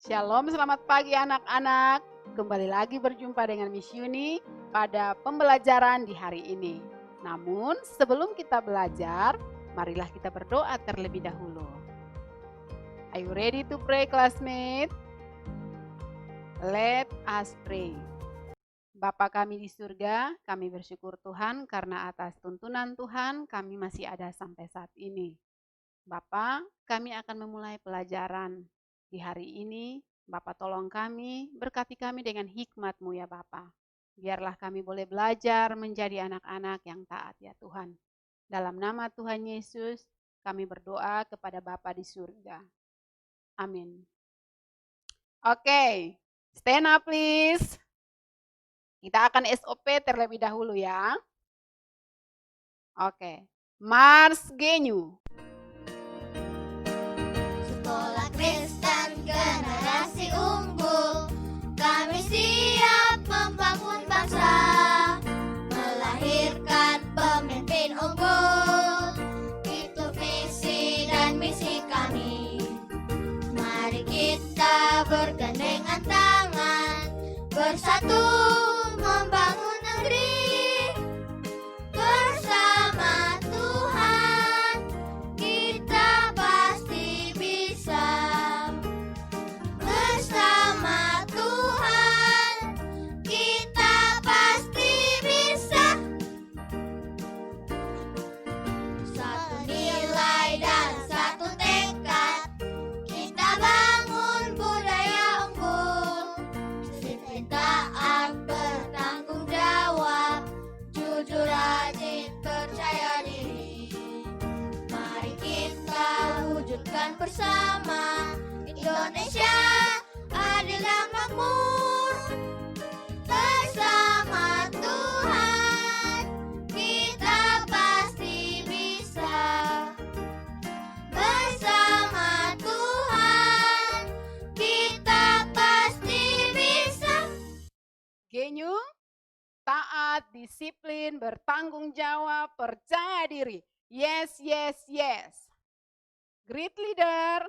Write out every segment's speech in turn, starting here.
Shalom, selamat pagi anak-anak. Kembali lagi berjumpa dengan Miss Yuni pada pembelajaran di hari ini. Namun sebelum kita belajar, marilah kita berdoa terlebih dahulu. Are you ready to pray, classmate? Let us pray. Bapa kami di surga, kami bersyukur Tuhan karena atas tuntunan Tuhan kami masih ada sampai saat ini. Bapa, kami akan memulai pelajaran di hari ini. Bapa tolong kami, berkati kami dengan hikmat-Mu ya Bapa. Biarlah kami boleh belajar menjadi anak-anak yang taat ya Tuhan. Dalam nama Tuhan Yesus, kami berdoa kepada Bapa di surga. Amin. Oke, stand up please. Kita akan SOP terlebih dahulu ya. Oke, Mars Genyu. Sekolah Kristen generasi unggul, kami siap membangun bangsa, melahirkan pemimpin unggul. Itu visi dan misi kami. Mari kita bergandengan tangan, bersatu membangun negeri. Bersama Tuhan kita pasti bisa. Bersama Tuhan kita pasti bisa. Satu nilai dan satu tekad, kita bangun budaya unggul. Disiplin, taat, bertanggung jawab, jujur, rajin, percaya diri. Mari kita wujudkan bersama Indonesia adil dan makmur. Bersama Tuhan kita pasti bisa. Bersama Tuhan kita pasti bisa. Genyu, taat, disiplin, bertanggung jawab, percaya diri. Yes, yes, yes. Great leader,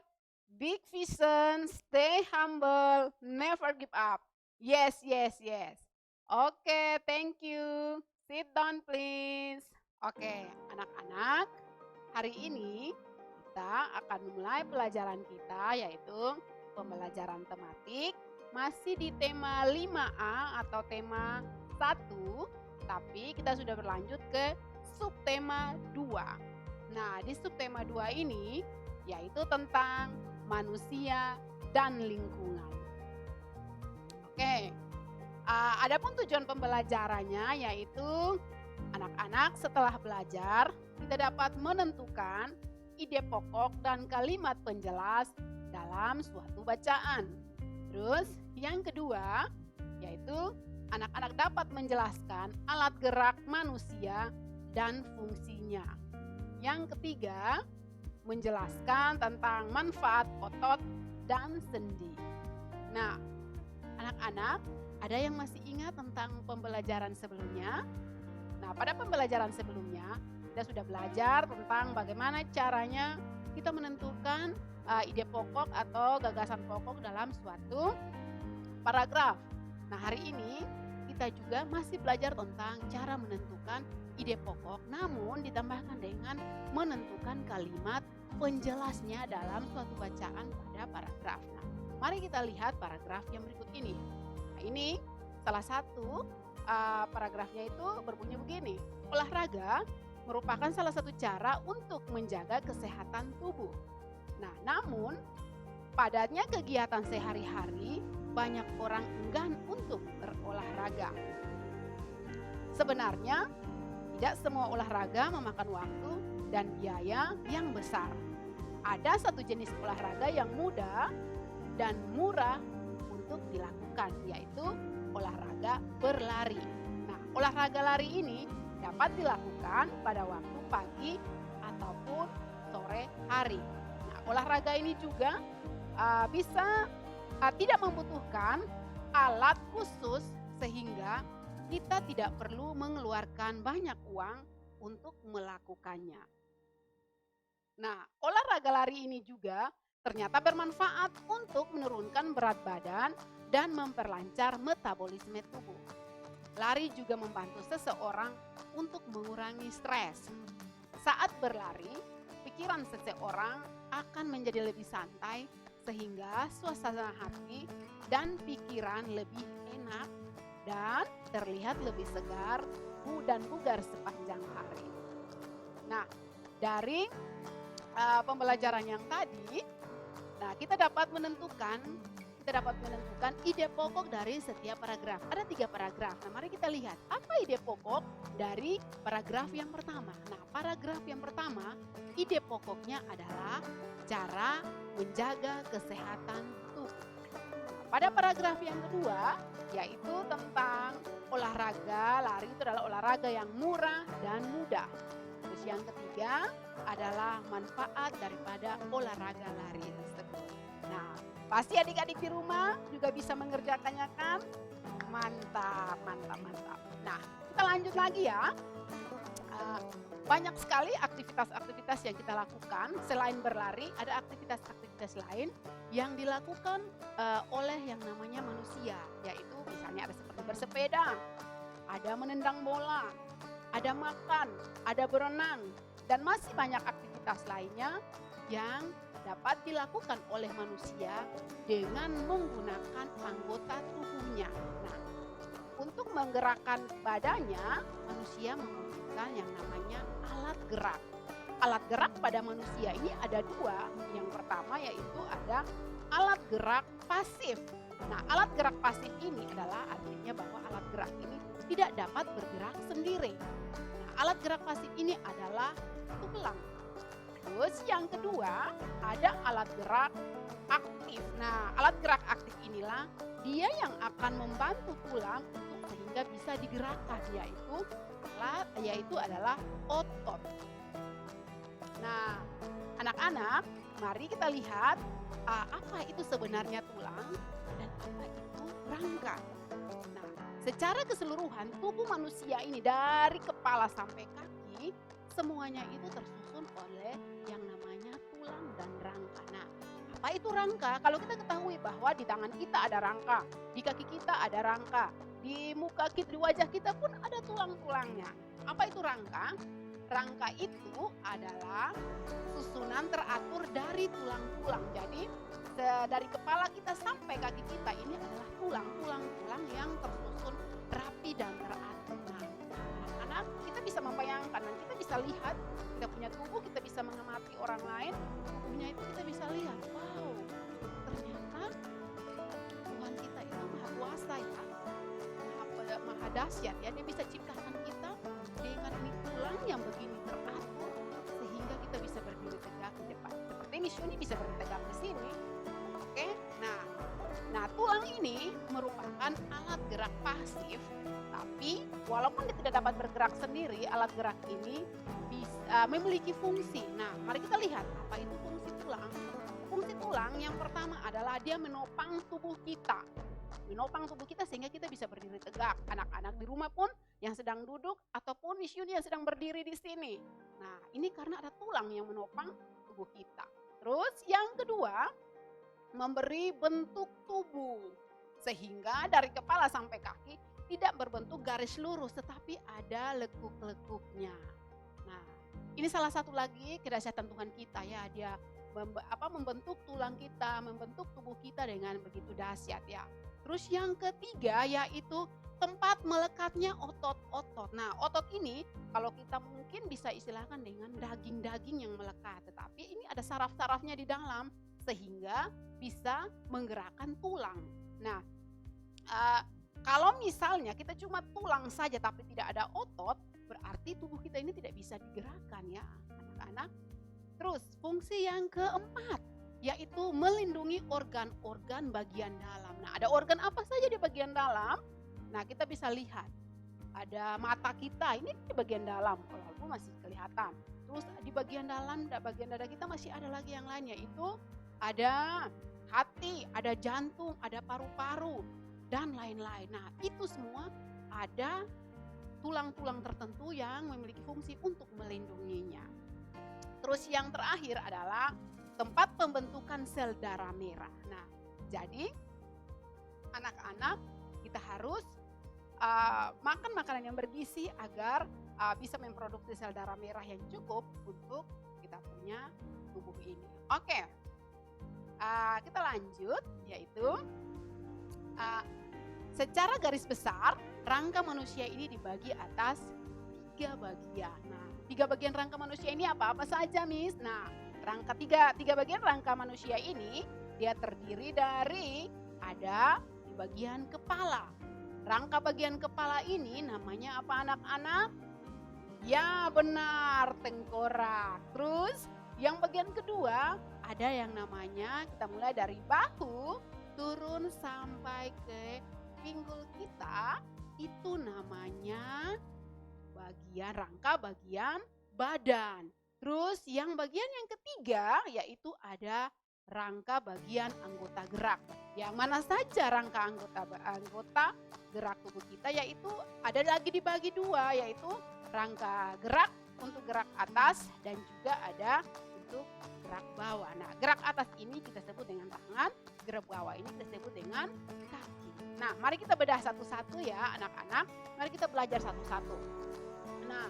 big vision, stay humble, never give up. Yes, yes, yes. Oke, thank you. Sit down please. Oke, anak-anak, hari ini kita akan memulai pelajaran kita yaitu pembelajaran tematik masih di tema 5A atau tema 1, tapi kita sudah berlanjut ke subtema 2. Nah, di subtema 2 ini yaitu tentang manusia dan lingkungan. Oke, adapun tujuan pembelajarannya yaitu anak-anak setelah belajar kita dapat menentukan ide pokok dan kalimat penjelas dalam suatu bacaan. Terus yang kedua yaitu anak-anak dapat menjelaskan alat gerak manusia dan fungsinya. Yang ketiga, menjelaskan tentang manfaat otot dan sendi. Nah, anak-anak, ada yang masih ingat tentang pembelajaran sebelumnya? Nah, pada pembelajaran sebelumnya, kita sudah belajar tentang bagaimana caranya kita menentukan ide pokok atau gagasan pokok dalam suatu paragraf. Nah, hari ini kita juga masih belajar tentang cara menentukan ide pokok, namun ditambahkan dengan menentukan kalimat penjelasnya dalam suatu bacaan pada paragraf. Nah, mari kita lihat paragraf yang berikut ini. Nah, ini salah satu paragrafnya itu berbunyi begini. Olahraga merupakan salah satu cara untuk menjaga kesehatan tubuh. Nah, namun padatnya kegiatan sehari-hari banyak orang enggan untuk berolahraga. Sebenarnya tidak semua olahraga memakan waktu dan biaya yang besar. Ada satu jenis olahraga yang mudah dan murah untuk dilakukan, yaitu olahraga berlari. Nah, olahraga lari ini dapat dilakukan pada waktu pagi ataupun sore hari. Nah, olahraga ini juga bisa tidak membutuhkan alat khusus sehingga kita tidak perlu mengeluarkan banyak uang untuk melakukannya. Nah, olahraga lari ini juga Ternyata bermanfaat untuk menurunkan berat badan dan memperlancar metabolisme tubuh. Lari juga membantu seseorang untuk mengurangi stres. Saat berlari, pikiran seseorang akan menjadi lebih santai sehingga suasana hati dan pikiran lebih enak dan terlihat lebih segar dan bugar sepanjang hari. Nah, dari pembelajaran yang tadi, nah kita dapat menentukan ide pokok dari setiap paragraf. Ada 3 paragraf. Nah, mari kita lihat apa ide pokok dari paragraf yang pertama. Nah, paragraf yang pertama, ide pokoknya adalah cara menjaga kesehatan tubuh. Nah, pada paragraf yang kedua, yaitu tentang olahraga. Lari itu adalah olahraga yang murah dan mudah. Terus yang ketiga adalah manfaat daripada olahraga lari tersebut. Nah, pasti adik-adik di rumah juga bisa mengerjakannya kan? Mantap, mantap, mantap. Nah, kita lanjut lagi ya. Banyak sekali aktivitas-aktivitas yang kita lakukan. Selain berlari, ada aktivitas-aktivitas lain yang dilakukan oleh yang namanya manusia. Yaitu misalnya ada seperti bersepeda, ada menendang bola, ada makan, ada berenang, dan masih banyak aktivitas lainnya yang dapat dilakukan oleh manusia dengan menggunakan anggota tubuhnya. Nah, untuk menggerakkan badannya, manusia membutuhkan yang namanya alat gerak. Alat gerak pada manusia ini ada 2. Yang pertama yaitu ada alat gerak pasif. Nah, alat gerak pasif ini adalah artinya bahwa alat gerak ini tidak dapat bergerak sendiri. Nah, alat gerak pasif ini adalah tulang. Terus yang kedua ada alat gerak aktif. Nah, alat gerak aktif inilah dia yang akan membantu tulang untuk sehingga bisa digerakkan, yaitu adalah otot. Nah, anak-anak, mari kita lihat apa itu sebenarnya tulang dan apa itu rangka. Nah, secara keseluruhan tubuh manusia ini dari kepala sampai kaki semuanya itu tersusun oleh yang namanya tulang dan rangka. Nah, apa itu rangka? Kalau kita ketahui bahwa di tangan kita ada rangka, di kaki kita ada rangka, di muka kita, di wajah kita pun ada tulang-tulangnya. Apa itu rangka? Rangka itu adalah susunan teratur dari tulang-tulang. Jadi dari kepala kita sampai kaki kita ini adalah tulang-tulang yang tersusun rapi dan teratur. Nah, anak-anak kita bisa membayangkan dan kita bisa lihat, kita punya tubuh, kita bisa mengamati orang lain, tubuhnya itu kita bisa lihat, wow, ternyata Tuhan kita itu maha kuasa ya, maha dahsyat ya, dia bisa ciptakan kita dengan ini tulang yang begini teratur sehingga kita bisa berdiri tegak di depan. Seperti Miss Yuni bisa berdiri tegak di sini. Oke, nah tulang ini merupakan alat gerak pasif, tapi walaupun dia tidak dapat bergerak sendiri, alat gerak ini bisa memiliki fungsi. Nah, mari kita lihat apa itu fungsi tulang. Fungsi tulang yang pertama adalah dia menopang tubuh kita. Menopang tubuh kita sehingga kita bisa berdiri tegak. Anak-anak di rumah pun yang sedang duduk ataupun Miss Yuni yang sedang berdiri di sini. Nah, ini karena ada tulang yang menopang tubuh kita. Terus yang kedua, memberi bentuk tubuh sehingga dari kepala sampai kaki tidak berbentuk garis lurus tetapi ada lekuk-lekuknya. Nah, ini salah satu lagi kedahsyatan Tuhan kita ya, dia membentuk tulang kita, membentuk tubuh kita dengan begitu dahsyat ya. Terus yang ketiga yaitu tempat melekatnya otot-otot. Nah, otot ini kalau kita mungkin bisa istilahkan dengan daging-daging yang melekat, tetapi ini ada saraf-sarafnya di dalam sehingga bisa menggerakkan tulang. Nah, kalau misalnya kita cuma tulang saja tapi tidak ada otot, berarti tubuh kita ini tidak bisa digerakkan ya anak-anak. Terus fungsi yang keempat yaitu melindungi organ-organ bagian dalam. Nah, ada organ apa saja di bagian dalam? Nah, kita bisa lihat. Ada mata kita, ini di bagian dalam, walaupun masih kelihatan. Terus di bagian dalam, bagian dada kita masih ada lagi yang lain, yaitu ada hati, ada jantung, ada paru-paru, dan lain-lain. Nah, itu semua ada tulang-tulang tertentu yang memiliki fungsi untuk melindunginya. Terus yang terakhir adalah tempat pembentukan sel darah merah. Nah, jadi anak-anak kita harus makan makanan yang bergizi agar bisa memproduksi sel darah merah yang cukup untuk kita punya tubuh ini. Oke, kita lanjut, yaitu secara garis besar rangka manusia ini dibagi atas 3 bagian. Nah, 3 bagian rangka manusia ini apa saja, Miss? Nah, tiga bagian rangka manusia ini dia terdiri dari ada di bagian kepala. Rangka bagian kepala ini namanya apa anak-anak? Ya benar, tengkorak. Terus yang bagian kedua ada yang namanya, kita mulai dari bahu turun sampai ke pinggul kita, itu namanya rangka bagian badan. Terus yang bagian yang ketiga yaitu ada rangka bagian anggota gerak. Yang mana saja rangka anggota gerak tubuh kita, yaitu ada lagi dibagi 2, yaitu rangka gerak untuk gerak atas dan juga ada untuk gerak bawah. Nah, gerak atas ini kita sebut dengan tangan, gerak bawah ini kita sebut dengan kaki. Nah, mari kita bedah satu-satu ya anak-anak. Mari kita belajar satu-satu. Nah,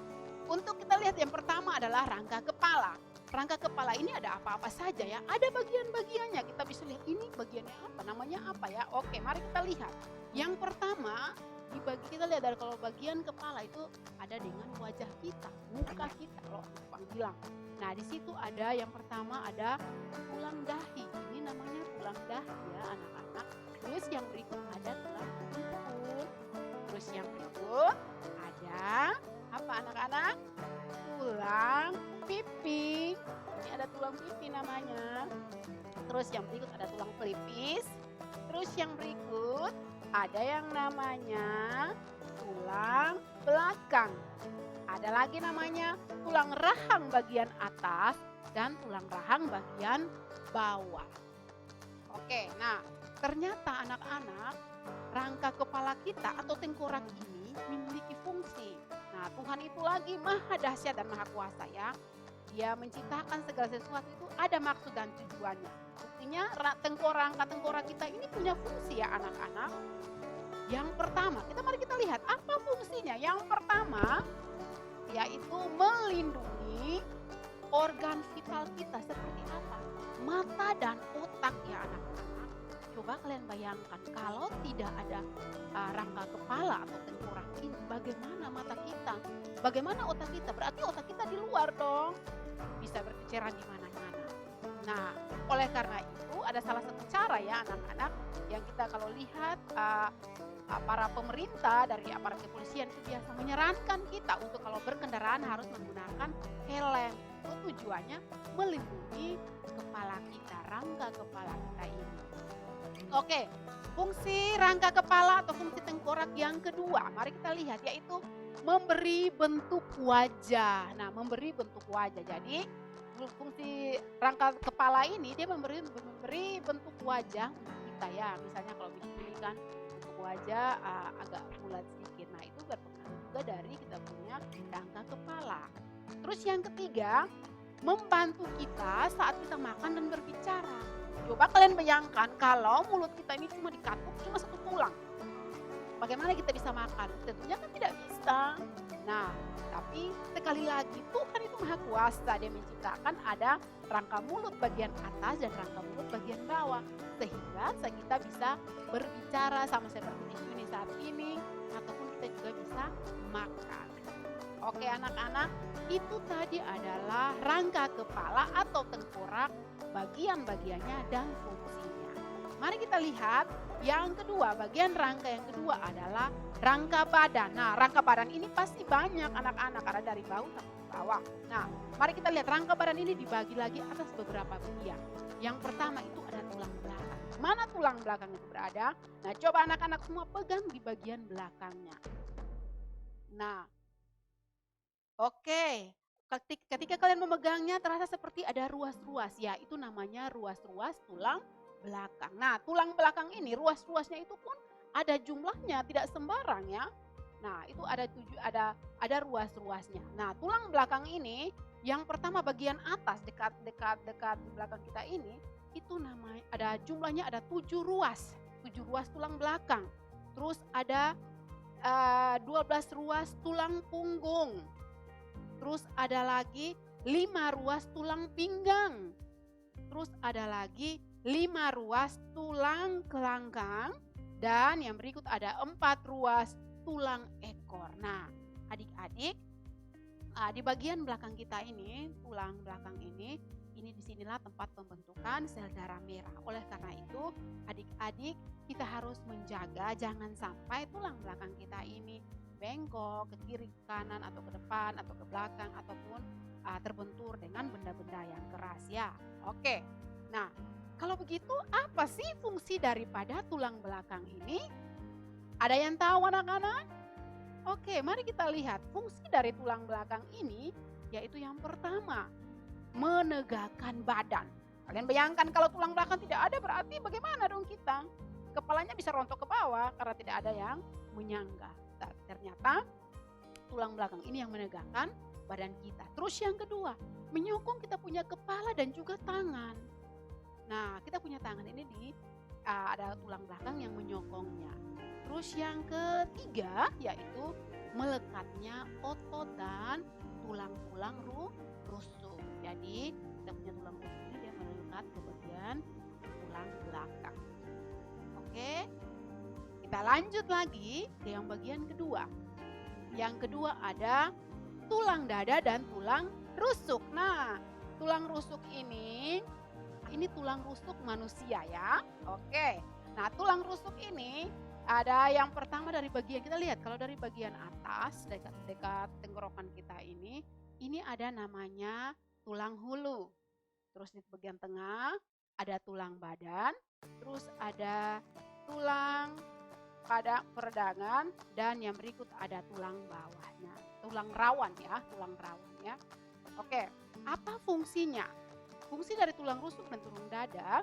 untuk kita lihat yang pertama adalah rangka kepala. Rangka kepala ini ada apa-apa saja ya? Ada bagian-bagiannya. Kita bisa lihat ini bagiannya apa, namanya apa ya? Oke, mari kita lihat. Yang pertama, kita lihat dari kalau bagian kepala itu ada dengan wajah kita, muka kita kalau Jepang bilang. Nah, di situ ada yang pertama ada tulang dahi. Ini namanya tulang dahi ya anak-anak. Terus yang berikut ada tulang punggung. Terus yang berikut ada apa anak-anak? Tulang pipi. Ini ada tulang pipi namanya. Terus yang berikut ada tulang pelipis. Terus yang berikut ada yang namanya tulang belakang. Ada lagi namanya tulang rahang bagian atas dan tulang rahang bagian bawah. Oke, nah ternyata anak-anak rangka kepala kita atau tengkorak ini memiliki fungsi. Nah, Tuhan itu lagi maha dahsyat dan maha kuasa ya. Dia menciptakan segala sesuatu itu ada maksud dan tujuannya. Buktinya rangka tengkorak kita ini punya fungsi ya anak-anak. Yang pertama, mari kita lihat apa fungsinya. Yang pertama yaitu melindungi organ vital kita seperti apa? Mata dan otak ya anak-anak. Coba kalian bayangkan kalau tidak ada rangka kepala atau tengkorak ini, bagaimana mata kita? Bagaimana otak kita? Berarti otak kita di luar dong. Bisa berkeceran di mana-mana. Nah, oleh karena itu ada salah satu cara ya anak-anak yang kita kalau lihat para pemerintah dari aparat kepolisian itu biasa menyarankan kita untuk kalau berkendaraan harus menggunakan helm. Itu tujuannya melindungi kepala kita, rangka kepala kita ini. Oke, fungsi rangka kepala atau fungsi tengkorak yang kedua, mari kita lihat yaitu memberi bentuk wajah. Nah, memberi bentuk wajah. Jadi fungsi rangka kepala ini dia memberi bentuk wajah untuk kita ya. Misalnya kalau begini kan bentuk wajah agak bulat sedikit. Nah, itu berpengaruh juga dari kita punya rangka kepala. Terus yang ketiga, membantu kita saat kita makan dan berbicara. Coba kalian bayangkan kalau mulut kita ini cuma dikatup cuma satu tulang. Bagaimana kita bisa makan? Tentunya kan tidak bisa. Nah, tapi sekali lagi Tuhan itu maha kuasa. Dia menciptakan ada rangka mulut bagian atas dan rangka mulut bagian bawah. Sehingga kita bisa berbicara sama seperti Yuni saat ini. Ataupun kita juga bisa makan. Oke anak-anak, itu tadi adalah rangka kepala atau tengkorak, bagian-bagiannya dan fungsinya. Mari kita lihat yang kedua, bagian rangka yang kedua adalah rangka badan. Nah, rangka badan ini pasti banyak anak-anak karena dari bahu sampai bawah. Nah, mari kita lihat rangka badan ini dibagi lagi atas beberapa bagian. Yang pertama itu ada tulang belakang. Mana tulang belakang itu berada? Nah, coba anak-anak semua pegang di bagian belakangnya. Nah, oke. Ketika kalian memegangnya terasa seperti ada ruas-ruas. Ya, itu namanya ruas-ruas tulang belakang. Nah, tulang belakang ini ruas-ruasnya itu pun ada jumlahnya, tidak sembarang ya. Nah, itu ada ruas-ruasnya. Nah, tulang belakang ini Yang pertama bagian atas dekat di belakang kita ini, itu namanya jumlahnya ada 7 ruas. 7 ruas tulang belakang. Terus ada 12 ruas tulang punggung. Terus ada lagi 5 ruas tulang pinggang. Terus ada lagi 5 ruas tulang kelangkang. Dan yang berikut ada 4 ruas tulang ekor. Nah, adik-adik, di bagian belakang kita ini, tulang belakang ini disinilah tempat pembentukan sel darah merah. Oleh karena itu, adik-adik kita harus menjaga jangan sampai tulang belakang kita ini bengkok ke kiri, ke kanan, atau ke depan, atau ke belakang, ataupun terbentur dengan benda-benda yang keras ya. Oke, nah kalau begitu apa sih fungsi daripada tulang belakang ini? Ada yang tahu anak-anak? Oke, mari kita lihat fungsi dari tulang belakang ini, yaitu yang pertama, menegakkan badan. Kalian bayangkan kalau tulang belakang tidak ada berarti bagaimana dong kita? Kepalanya bisa rontok ke bawah karena tidak ada yang menyangga. Ternyata tulang belakang ini yang menegakkan badan kita. Terus yang kedua, menyokong kita punya kepala dan juga tangan. Nah, kita punya tangan ini ada tulang belakang yang menyokongnya. Terus yang ketiga yaitu melekatnya otot dan tulang-tulang rusuk. Jadi kita punya tulang rusuk ini dia melekat ke bagian tulang belakang. Oke, kita lanjut lagi ke yang bagian kedua. Yang kedua ada tulang dada dan tulang rusuk. Nah, tulang rusuk ini tulang rusuk manusia ya. Oke. Nah, tulang rusuk ini ada yang pertama dari bagian, kita lihat kalau dari bagian atas dekat tenggorokan kita ini ada namanya tulang hulu. Terus di bagian tengah ada tulang badan, terus ada tulang pada peredangan, dan yang berikut ada tulang bawahnya. Tulang rawan ya. Oke, apa fungsinya? Fungsi dari tulang rusuk dan tulang dada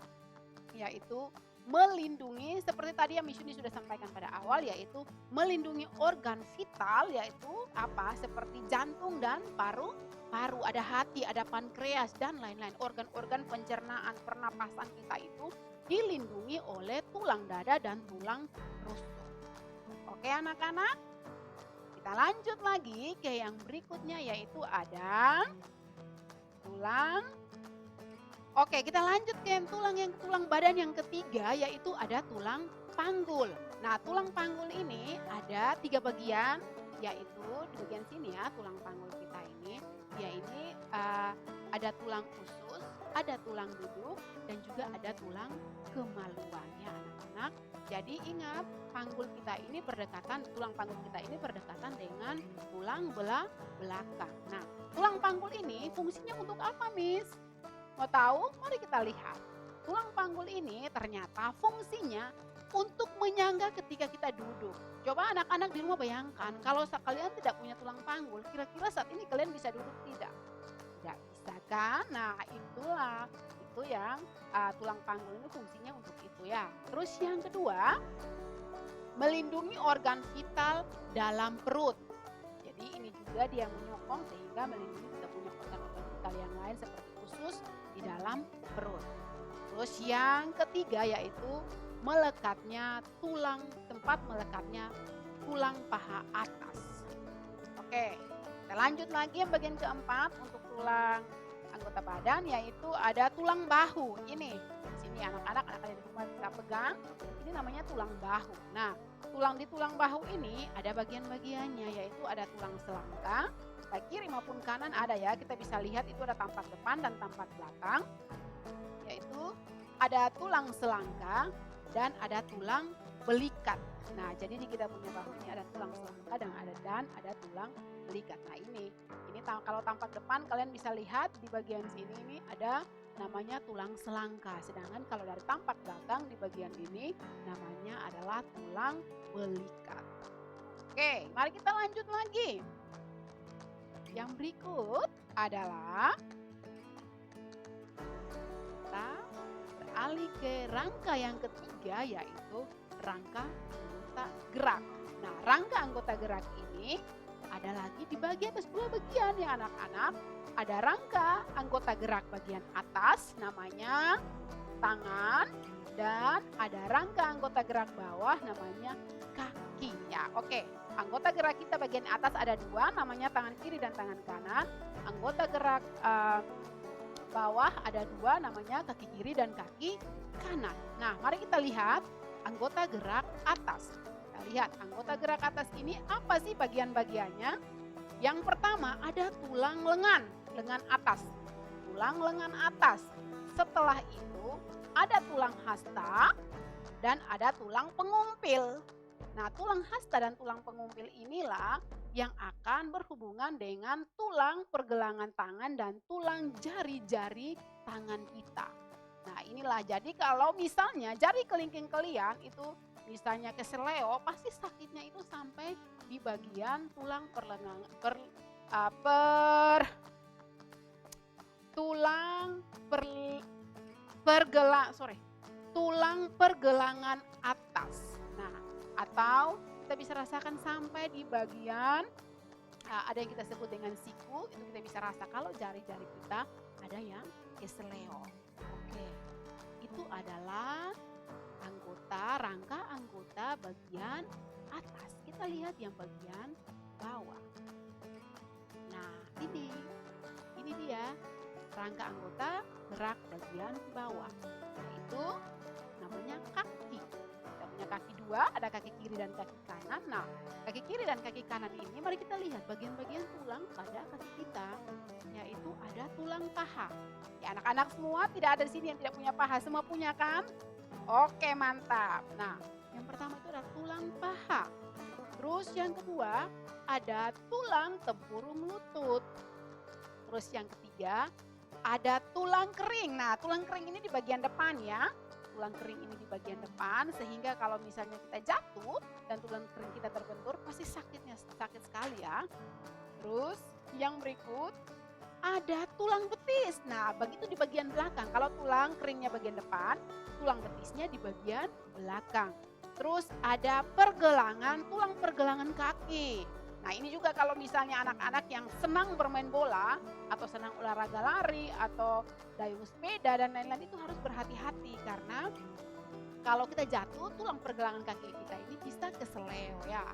yaitu melindungi, seperti tadi yang Miss Yuni sudah sampaikan pada awal, yaitu melindungi organ vital, yaitu apa? Seperti jantung dan paru, ada hati, ada pankreas dan lain-lain. Organ-organ pencernaan, pernapasan kita itu dilindungi oleh tulang dada dan tulang rusuk. Oke anak-anak, kita lanjut lagi ke yang berikutnya yaitu ada tulang. Oke, kita lanjut ke tulang badan yang ketiga yaitu ada tulang panggul. Nah, tulang panggul ini ada 3 bagian, yaitu di bagian sini ya, tulang panggul kita ini. Ya ini ada tulang usus, ada tulang duduk, dan juga ada tulang kemaluan ya anak-anak. Jadi ingat, tulang panggul kita ini berdekatan dengan tulang belakang. Nah, tulang panggul ini fungsinya untuk apa, Miss? Mau tahu? Mari kita lihat. Tulang panggul ini ternyata fungsinya untuk menyangga ketika kita duduk. Coba anak-anak di rumah bayangkan, kalau kalian tidak punya tulang panggul, kira-kira saat ini kalian bisa duduk tidak? Tidak bisa kan? Nah, itu yang tulang panggul ini fungsinya untuk itu ya. Terus yang kedua, melindungi organ vital dalam perut. Jadi ini juga dia menyokong sehingga melindungi kita punya organ-organ vital yang lain seperti usus di dalam perut. Terus yang ketiga yaitu tempat melekatnya tulang paha atas. Oke, kita lanjut lagi yang bagian keempat untuk tulang anggota badan yaitu ada tulang bahu. Ini di sini anak-anak di rumah bisa pegang. Ini namanya tulang bahu. Nah, di tulang bahu ini ada bagian-bagiannya yaitu ada tulang selangka. Baik kiri maupun kanan ada ya, kita bisa lihat itu ada tampak depan dan tampak belakang, yaitu ada tulang selangka dan ada tulang belikat. Nah, jadi di kita punya bahu ini ada tulang selangka dan ada tulang belikat. Nah, ini kalau tampak depan kalian bisa lihat di bagian sini ini ada namanya tulang selangka. Sedangkan kalau dari tampak belakang di bagian ini namanya adalah tulang belikat. Oke, mari kita lanjut lagi. Yang berikut adalah kita beralih ke rangka yang ketiga yaitu rangka anggota gerak. Nah, rangka anggota gerak ini ada lagi di bagian atas, dua bagian ya anak-anak. Ada rangka anggota gerak bagian atas namanya tangan, dan ada rangka anggota gerak bawah namanya kaki ya. Oke, anggota gerak kita bagian atas ada dua, namanya tangan kiri dan tangan kanan. Anggota gerak bawah ada dua, namanya kaki kiri dan kaki kanan. Nah, mari kita lihat anggota gerak atas. Kita lihat anggota gerak atas ini apa sih bagian-bagiannya? Yang pertama ada tulang lengan atas. Tulang lengan atas. Setelah itu ada tulang hasta dan ada tulang pengumpil. Nah, tulang hasta dan tulang pengumpil inilah yang akan berhubungan dengan tulang pergelangan tangan dan tulang jari-jari tangan kita. Nah, inilah, jadi kalau misalnya jari kelingking kalian itu misalnya keseleo, pasti sakitnya itu sampai di bagian tulang tulang pergelangan atas. Nah, atau kita bisa rasakan sampai di bagian ada yang kita sebut dengan siku, itu kita bisa rasa kalau jari-jari kita ada yang keseleo. Oke, itu adalah rangka anggota bagian atas. Kita lihat yang bagian bawah. Nah, ini dia rangka anggota gerak bagian bawah. Yaitu namanya kaki. Kita punya kaki dua, ada kaki kiri dan kaki kanan. Nah, kaki kiri dan kaki kanan ini mari kita lihat bagian-bagian tulang pada kaki kita, yaitu ada tulang paha. Ya, anak-anak semua tidak ada di sini yang tidak punya paha, semua punya kan? Oke, mantap. Nah, yang pertama itu ada tulang paha. Terus yang kedua ada tulang tempurung lutut. Terus yang ketiga ada tulang kering. Nah, tulang kering ini di bagian depan ya. Tulang kering ini di bagian depan, sehingga kalau misalnya kita jatuh dan tulang kering kita terbentur pasti sakit sekali ya. Terus yang berikut ada tulang betis. Nah, begitu di bagian belakang. Kalau tulang keringnya bagian depan, tulang betisnya di bagian belakang. Terus ada tulang pergelangan kaki. Nah, ini juga kalau misalnya anak-anak yang senang bermain bola atau senang olahraga lari atau dayung sepeda dan lain-lain itu harus berhati-hati, karena kalau kita jatuh tulang pergelangan kaki kita ini bisa keseleo ya.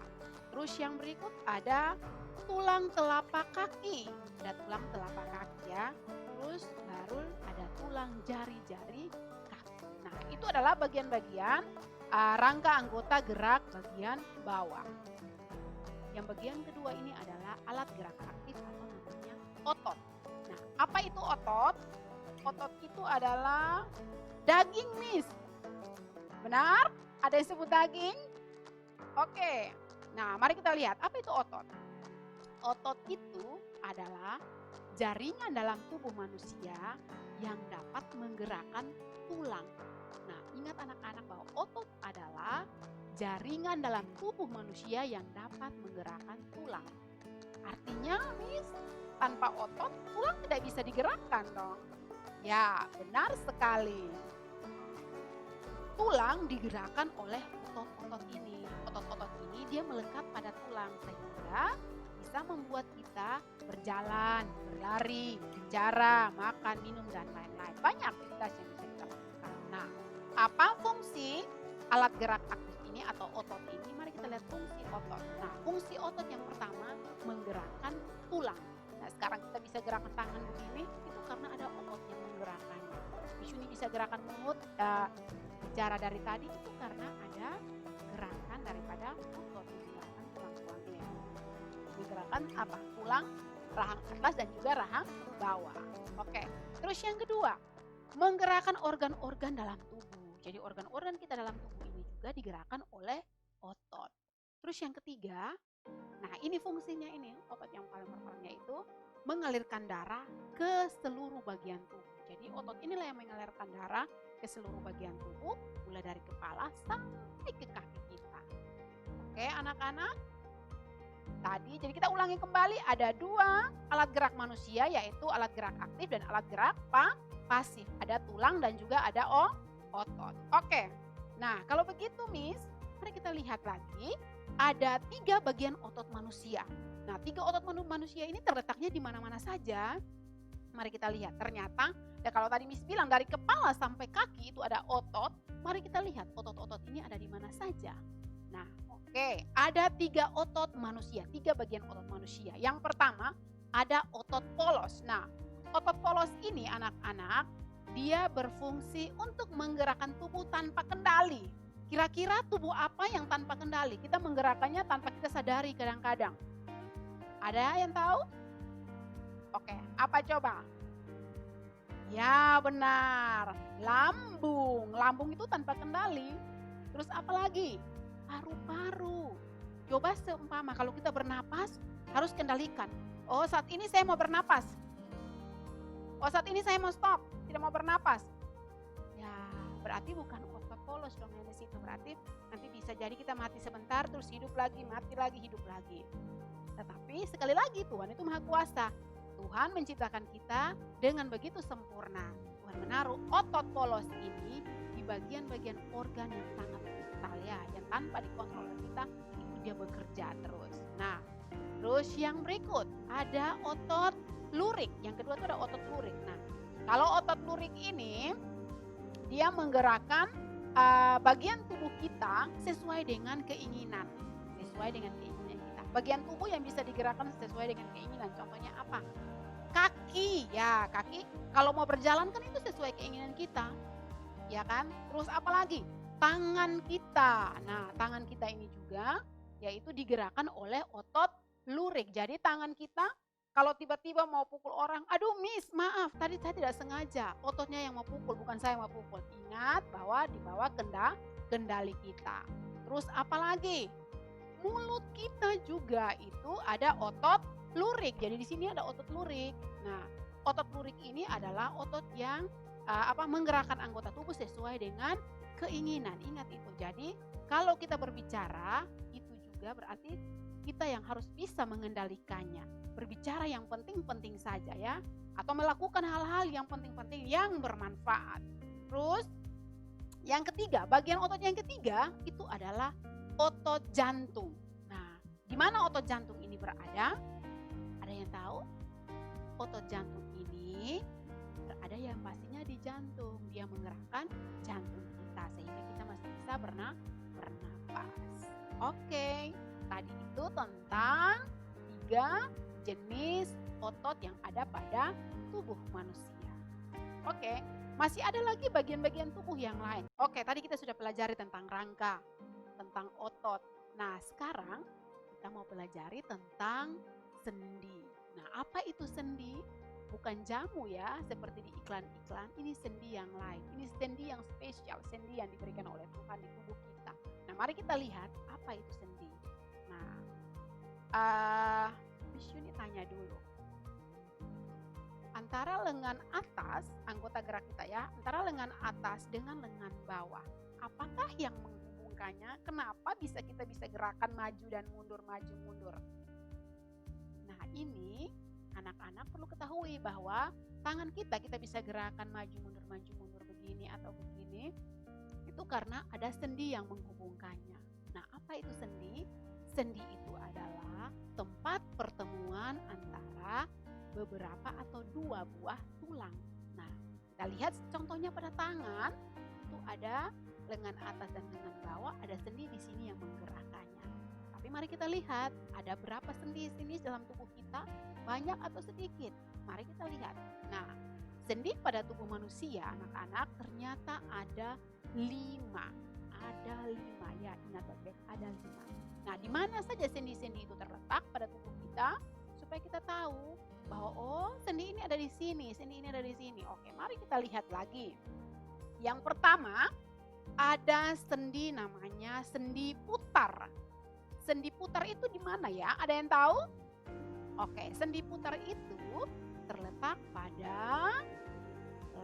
Terus yang berikut ada tulang telapak kaki. Ada tulang telapak kaki ya. Terus baru ada tulang jari-jari kaki. Nah, itu adalah bagian-bagian rangka anggota gerak bagian bawah. Yang bagian kedua ini adalah alat gerak aktif atau namanya otot. Nah, apa itu otot? Otot itu adalah daging, Miss. Benar? Ada yang sebut daging? Oke. Nah, mari kita lihat apa itu otot. Otot itu adalah jaringan dalam tubuh manusia yang dapat menggerakkan tulang. Nah, ingat anak-anak bahwa otot adalah jaringan dalam tubuh manusia yang dapat menggerakkan tulang. Artinya, Miss, tanpa otot tulang tidak bisa digerakkan dong. Ya, benar sekali. Tulang digerakkan oleh otot-otot ini. Otot-otot ini dia melekat pada tulang sehingga bisa membuat kita berjalan, berlari, bicara, makan, minum, dan lain-lain. Banyak aktivitas yang bisa kita lakukan. Nah, apa fungsi alat gerak aktif ini atau otot ini? Mari kita lihat fungsi otot. Nah, fungsi otot yang pertama menggerakkan tulang. Nah, sekarang kita bisa gerakan tangan begini, itu karena ada otot yang menggerakkannya. Bisuni bisa gerakan mulut, bicara dari tadi itu karena ada gerakan daripada otot, menggerakkan tulang-tulang ini. Menggerakkan apa? Tulang, rahang atas dan juga rahang bawah. Oke. Terus yang kedua, menggerakkan organ-organ dalam tubuh. Jadi organ-organ kita dalam tubuh ini juga digerakkan oleh otot. Terus yang ketiga, nah ini fungsinya ini, otot yang paling pertama yaitu mengalirkan darah ke seluruh bagian tubuh. Jadi otot inilah yang mengalirkan darah ke seluruh bagian tubuh, mulai dari kepala sampai ke kaki kita. Oke anak-anak, tadi jadi kita ulangi kembali, ada dua alat gerak manusia, yaitu alat gerak aktif dan alat gerak pasif. Ada tulang dan juga ada otot. Oke, nah kalau begitu Miss, mari kita lihat lagi. Ada 3 bagian otot manusia. Nah, 3 otot manusia ini terletaknya di mana-mana saja. Mari kita lihat, ternyata ya kalau tadi Miss bilang dari kepala sampai kaki itu ada otot, mari kita lihat otot-otot ini ada di mana saja. Nah, oke, ada 3 otot manusia, 3 bagian otot manusia. Yang pertama ada otot polos. Nah, otot polos ini anak-anak, dia berfungsi untuk menggerakkan tubuh tanpa kendali. Kira-kira tubuh apa yang tanpa kendali? Kita menggerakkannya tanpa kita sadari kadang-kadang. Ada yang tahu? Oke, apa coba? Ya benar, lambung. Lambung itu tanpa kendali. Terus apa lagi? Paru-paru. Coba seumpama kalau kita bernapas harus kendalikan. Oh, saat ini saya mau bernapas. Oh, saat ini saya mau stop, tidak mau bernapas. Ya, berarti bukan otot polos dong yang di situ. Berarti nanti bisa jadi kita mati sebentar terus hidup lagi, mati lagi, hidup lagi. Tetapi sekali lagi Tuhan itu Maha Kuasa. Tuhan menciptakan kita dengan begitu sempurna. Tuhan menaruh otot polos ini di bagian-bagian organ yang sangat vital ya, yang tanpa dikontrol oleh kita itu dia bekerja terus. Nah, terus yang berikut ada otot lurik. Yang kedua itu ada otot lurik. Nah, kalau otot lurik ini dia menggerakkan bagian tubuh kita sesuai dengan keinginan, sesuai dengan keinginan kita. Bagian tubuh yang bisa digerakkan sesuai dengan keinginan. Contohnya apa? Kaki, ya kaki kalau mau berjalan kan itu sesuai keinginan kita, ya kan? Terus apa lagi? Tangan kita. Nah, tangan kita ini juga yaitu digerakkan oleh otot lurik. Jadi tangan kita kalau tiba-tiba mau pukul orang, aduh Miss maaf tadi saya tidak sengaja, ototnya yang mau pukul bukan saya yang mau pukul. Ingat bahwa di bawah kendali kita. Terus apa lagi? Mulut kita juga itu ada otot lurik. Jadi di sini ada otot lurik. Nah, otot lurik ini adalah otot yang menggerakkan anggota tubuh sesuai dengan keinginan. Ingat itu. Jadi kalau kita berbicara itu juga berarti kita yang harus bisa mengendalikannya. Berbicara yang penting-penting saja ya, atau melakukan hal-hal yang penting-penting yang bermanfaat. Terus yang ketiga, bagian otot yang ketiga itu adalah otot jantung. Nah, di mana otot jantung ini berada? Ada yang tahu? Otot jantung ini berada yang pastinya di jantung. Dia menggerakkan jantung kita sehingga kita masih bisa bernapas. Oke, tadi itu tentang 3 jenis otot yang ada pada tubuh manusia. Oke, masih ada lagi bagian-bagian tubuh yang lain. Oke, tadi kita sudah pelajari tentang rangka, tentang otot. Nah, sekarang kita mau pelajari tentang sendi. Nah, apa itu sendi? Bukan jamu ya, seperti di iklan-iklan. Ini sendi yang lain. Ini sendi yang spesial, sendi yang diberikan oleh Tuhan di tubuh kita. Nah, mari kita lihat apa itu sendi. Nah, Miss Yuni tanya dulu. Antara lengan atas, anggota gerak kita ya, antara lengan atas dengan lengan bawah. Apakah yang menghubungkannya? Kenapa kita bisa gerakan maju dan mundur, maju mundur? Nah, ini anak-anak perlu ketahui bahwa tangan kita bisa gerakan maju mundur begini atau begini. Itu karena ada sendi yang menghubungkannya. Nah, apa itu sendi? Sendi itu adalah tempat pertemuan antara beberapa atau 2 buah tulang. Nah, kita lihat contohnya pada tangan, itu ada lengan atas dan lengan bawah, ada sendi di sini yang menggerakkannya. Tapi mari kita lihat, ada berapa sendi dalam tubuh kita, banyak atau sedikit? Mari kita lihat. Nah, sendi pada tubuh manusia, anak-anak, ternyata ada 5. Ada 5 ya, ingat baik-baik, ada 5. Nah, di mana saja sendi-sendi itu terletak pada tubuh kita supaya kita tahu bahwa oh, sendi ini ada di sini, sendi ini ada di sini. Oke, mari kita lihat lagi. Yang pertama, ada sendi namanya sendi putar. Sendi putar itu di mana ya? Ada yang tahu? Oke, sendi putar itu terletak pada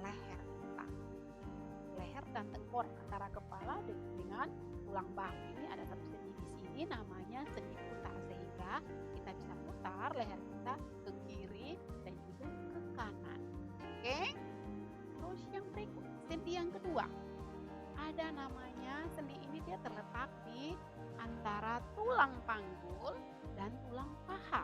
leher kita. Leher dan tengkorak antara kepala dengan tulang bahu. Ini ada satu sendi di sini namanya sendi putar sehingga kita bisa putar leher kita ke kiri dan juga ke kanan. Oke? Terus yang berikut, sendi yang kedua. Ada namanya sendi ini dia terletak di antara tulang panggul dan tulang paha.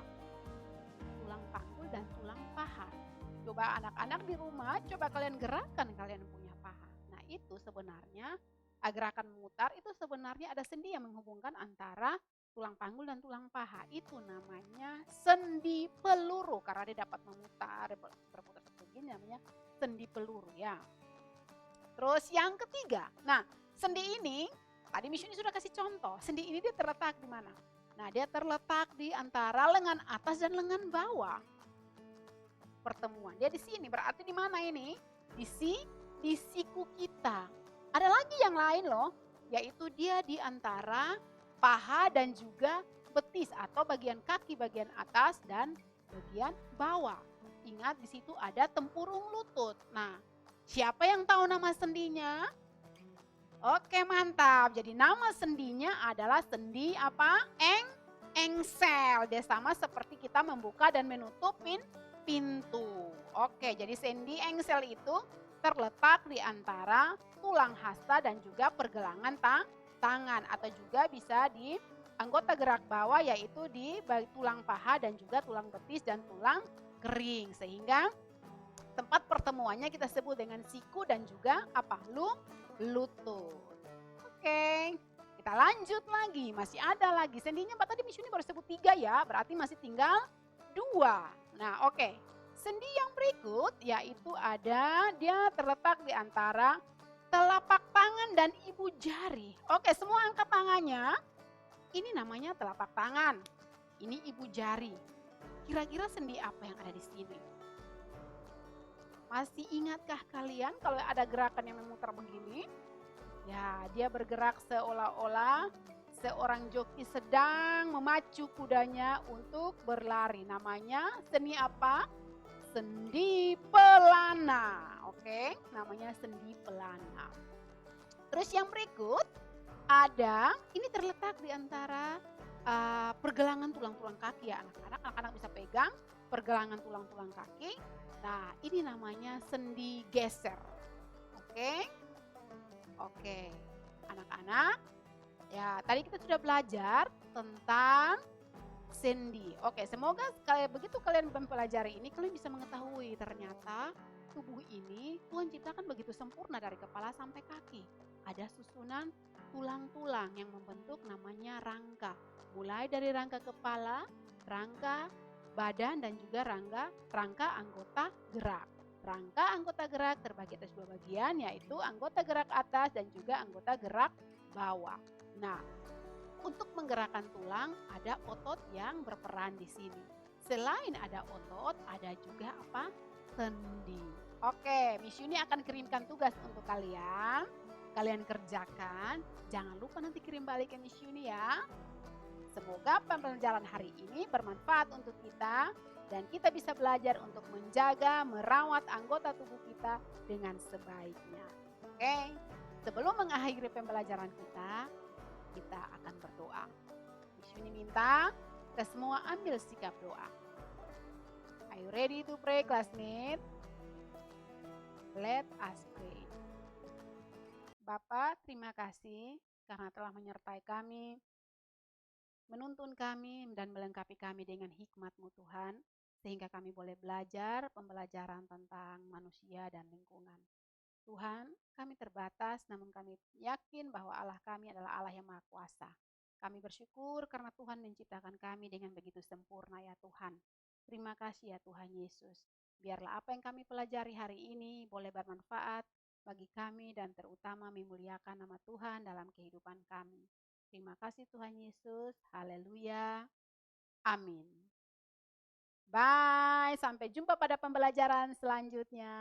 Coba anak-anak di rumah, coba kalian gerakkan kalian punya paha. Nah itu sebenarnya gerakan memutar itu sebenarnya ada sendi yang menghubungkan antara tulang panggul dan tulang paha. Itu namanya sendi peluru karena dia dapat memutar, berputar begini namanya sendi peluru ya. Terus yang ketiga, nah sendi ini tadi Miss Yuni sudah kasih contoh. Sendi ini dia terletak di mana? Nah dia terletak di antara lengan atas dan lengan bawah. Pertemuan dia di sini, berarti di mana ini? Di siku kita. Ada lagi yang lain loh, yaitu dia di antara paha dan juga betis atau bagian kaki bagian atas dan bagian bawah. Ingat di situ ada tempurung lutut. Nah, siapa yang tahu nama sendinya? Oke, mantap. Jadi nama sendinya adalah sendi apa? Engsel. Dia sama seperti kita membuka dan menutup pintu. Oke, jadi sendi engsel itu terletak di antara tulang hasta dan juga pergelangan tangan atau juga bisa di anggota gerak bawah yaitu di tulang paha dan juga tulang betis dan tulang kering sehingga tempat pertemuannya kita sebut dengan siku dan juga apa? Lutut. Oke, kita lanjut lagi. Masih ada lagi. Sendinya tadi Miss Yuni baru sebut 3 ya, berarti masih tinggal 2. Nah, oke. Sendi yang berikut yaitu dia terletak di antara telapak tangan dan ibu jari. Oke, semua angkat tangannya. Ini namanya telapak tangan. Ini ibu jari. Kira-kira sendi apa yang ada di sini? Masih ingatkah kalian kalau ada gerakan yang memutar begini? Ya, dia bergerak seolah-olah seorang joki sedang memacu kudanya untuk berlari. Namanya sendi apa? Sendi pelana. Oke, namanya sendi pelana. Terus yang berikut ini terletak di antara pergelangan tulang-tulang kaki ya anak-anak. Anak-anak bisa pegang pergelangan tulang-tulang kaki. Nah, ini namanya sendi geser. Oke, anak-anak. Ya, tadi kita sudah belajar tentang sendi. Oke, semoga begitu kalian mempelajari ini, kalian bisa mengetahui ternyata tubuh ini Tuhan ciptakan begitu sempurna dari kepala sampai kaki. Ada susunan tulang-tulang yang membentuk namanya rangka. Mulai dari rangka kepala, rangka badan dan juga rangka anggota gerak. Rangka anggota gerak terbagi atas 2 bagian yaitu anggota gerak atas dan juga anggota gerak bawah. Nah, untuk menggerakkan tulang ada otot yang berperan di sini. Selain ada otot, ada juga apa? Sendi. Oke, Miss Yuni akan kirimkan tugas untuk kalian. Kalian kerjakan. Jangan lupa nanti kirim balik ke Miss Yuni ya. Semoga pembelajaran hari ini bermanfaat untuk kita dan kita bisa belajar untuk menjaga, merawat anggota tubuh kita dengan sebaiknya. Oke, sebelum mengakhiri pembelajaran kita akan berdoa. Miss Yuni minta kita semua ambil sikap doa. Are you ready to pray, classmate? Let us pray. Bapak, terima kasih karena telah menyertai kami, menuntun kami dan melengkapi kami dengan hikmat-Mu Tuhan, sehingga kami boleh belajar pembelajaran tentang manusia dan lingkungan. Tuhan, kami terbatas namun kami yakin bahwa Allah kami adalah Allah yang Maha Kuasa. Kami bersyukur karena Tuhan menciptakan kami dengan begitu sempurna ya Tuhan. Terima kasih ya Tuhan Yesus. Biarlah apa yang kami pelajari hari ini boleh bermanfaat bagi kami dan terutama memuliakan nama Tuhan dalam kehidupan kami. Terima kasih Tuhan Yesus. Haleluya. Amin. Bye. Sampai jumpa pada pembelajaran selanjutnya.